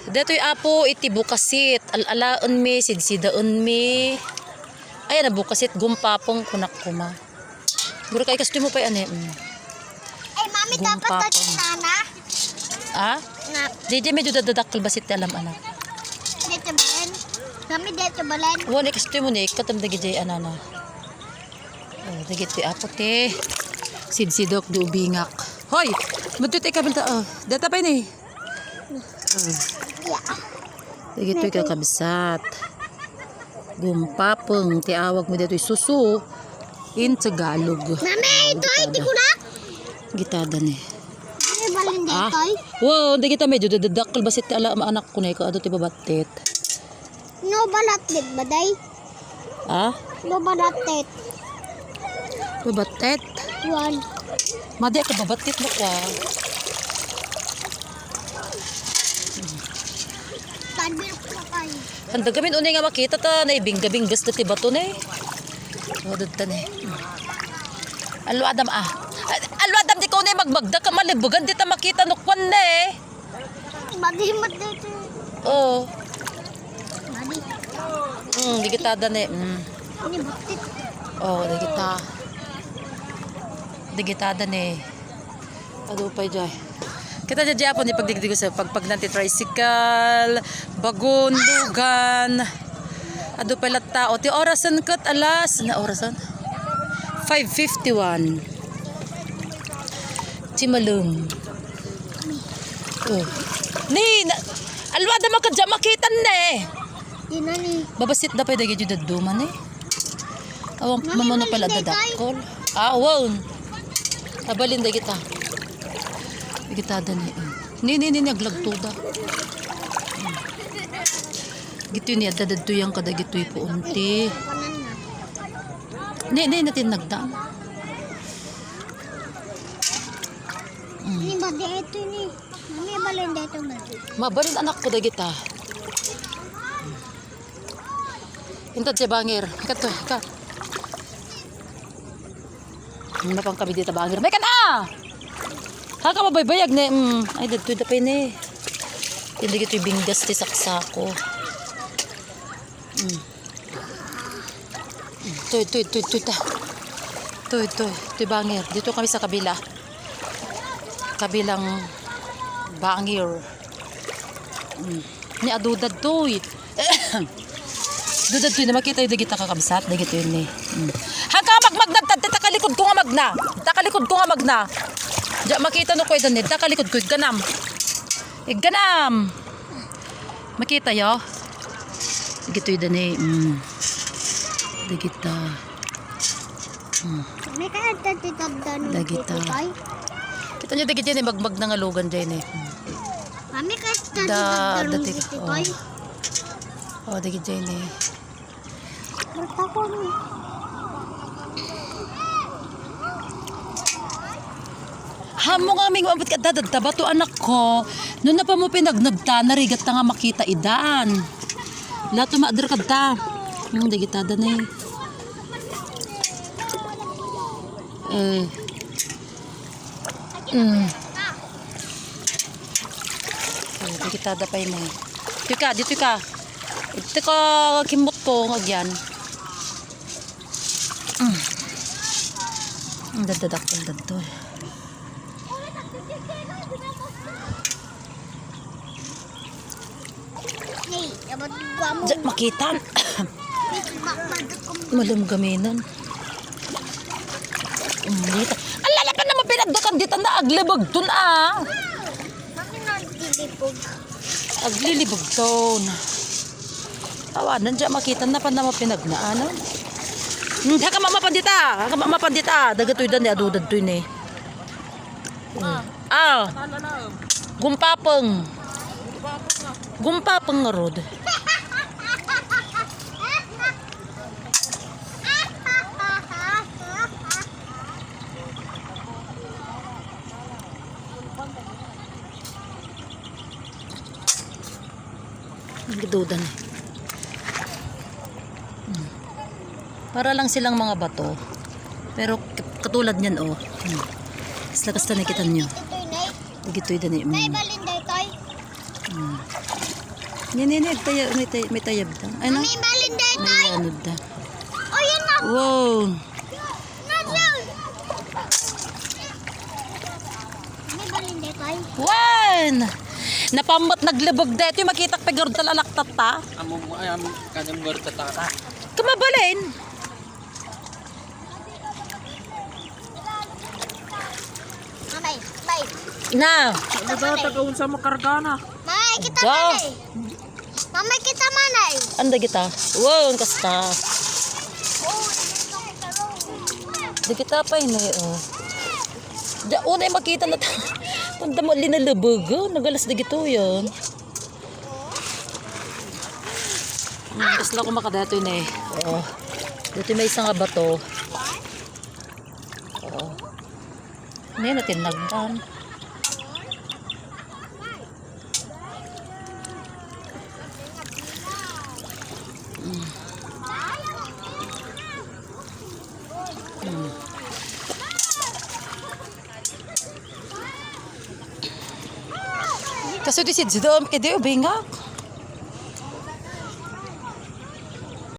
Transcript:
Dato'y apo iti bukasit. Alalaan mi, sidsidaon mi. Ay, na bukasit gumpapong kunak kuma. Guro kay kasto mo pa yan eh. Ay, mami, dapat Gumpapong. tayo nana. Ah? Nga, Di medyo dadadakkel basit alam anak. dito balen. Mami, dito balen. Wala kasto mo ni katam dagi jay anana. Oh, dagi ti apo te. Sidsidok do bingak. Hoy, madto te kabenta. Oh, data pa ni. Yeah. Dagi to kakabsat. Gumpapong ti awag mo dito'y susu in Tagalog. Mami, ito ay tikunak. Gitada ni. Mami, balen Ah? dito ay. Wow, hindi kita medyo dadakkel basit ti ala anak ko na ikaw ato ti babatit. No balatit ba, day? Ah? No balatit. Babatit? One. Madi ka babatit mo ka. Tanbir ko kayo. Handa gamin unay nga makita ta na ibingga-binggas na ti bato na eh. Wadod ta na eh. Alwadam ah. Alwadam di ko na magmagda ka malibugan di ta makita nukwan na eh. Madimat dito. Oo. Madi. Di kita da na eh. Ini butit. Oo, di kita. Di kita da na eh. Ado pa dyan. Kita dyan dyan po ni pagdigdig ko sa pagpag nanti tricycle, bagon, dugan. Ado pala tao. Ti orasan kat alas. Na orasan? 5:51. Ti malum. Oh. Ni, alwada mo ka dyan makitan na eh. Di na ni. Babasit da pa dagi jud duman eh. Awang Mami, mamano balin pala day, dadakol. Ah, wow. Abalin da kita. Kita da ni. Ni naglagtuda. Gitu ni adad tuyang kada gitoy po unti. Kanan na. Ni natin nagdaan. Ini ba dito ni? Mami, balen dito ba? Mabalin anak ko da kita. Intad si bangir. Kato, ka. Ano pang kami dito bangir? May ka na! Haka mabaybayag na. Ay, dito da pa ni. Hindi gito'y binggas ti saksako. Toy ta. Toy bangir. Dito kami sa kabila. Kabilang bangir. Ni adudad toy. Dudad toy na makita yung dagita kakabsat. Dagito yun eh. Hangka magnagnagtad. Takalikod ko nga magna. Takalikod ko nga magna. Diyan makita no ko idan. Takalikod ko. Ganam. Ganam. Makita yo. Dagito yun eh. Dagita. May kaya tatitagdan Dagita. dito tayo. Kita nyo dagit yan eh. Magmag na nga lugan dyan eh. Mami, kaya Da, tatitagdan dati. dito tayo. Oh, dagit dyan eh. Berta ko ni. Hamo nga aming mabot ka dadagtaba to anak ko. Noon na pa mo pinagnagta, narigat na nga makita idaan. Lahat tumaadar ka ta. Dagitada na eh. Dagitada pa yun eh. Dito ka. Ito ka kimot ko ngagyan. Ang dadadak ko dito. Hey, dapat gua mo. Diyan makita. Bakit Malam gaminan. Ang lalapan naman pinagdakan dito na aglibag dun ah. Mami, nagdilipog. Aglilibag dun. Tawanan dyan makita na pa naman pinagnaanan. Haka mamapandita. Haka mamapandita. Dagatoy dan ni adudad to yun eh. Ah. Gumpapang. Gumpapang nga rod. Gidudan eh. Para lang silang mga bato. Pero katulad niyan oh. Lakas na nakita niyo. Ito, nay. Gitoy din eh. Nay, balin dito. Mm. Nininid, may tayab da. Ano? Mami, balin dito. May anod da. Oh, yun na. Wow! Nadal. Mami, balin dito. One! Napamot naglibog dito yung makita pagod talalaktat ta. Amo mo ay amo kanyang gorta ta. Kumabalin! Mami, bye. Na! Ano daw tagaun sa makargana? Mami, kita Da. mana eh. Mami, kita mana eh. Anda kita. Wow, ang kasta. Di kita pa ini. Oh. Da, unay makita na ta. Tanda mo linalubog. Oh. Nagalas na gito yun. Gusto ko makadato yun eh. Oo. Dito may isang bato. Oo. Hindi natin nagdan. Kasi di si Zidom, kaya di ubingak.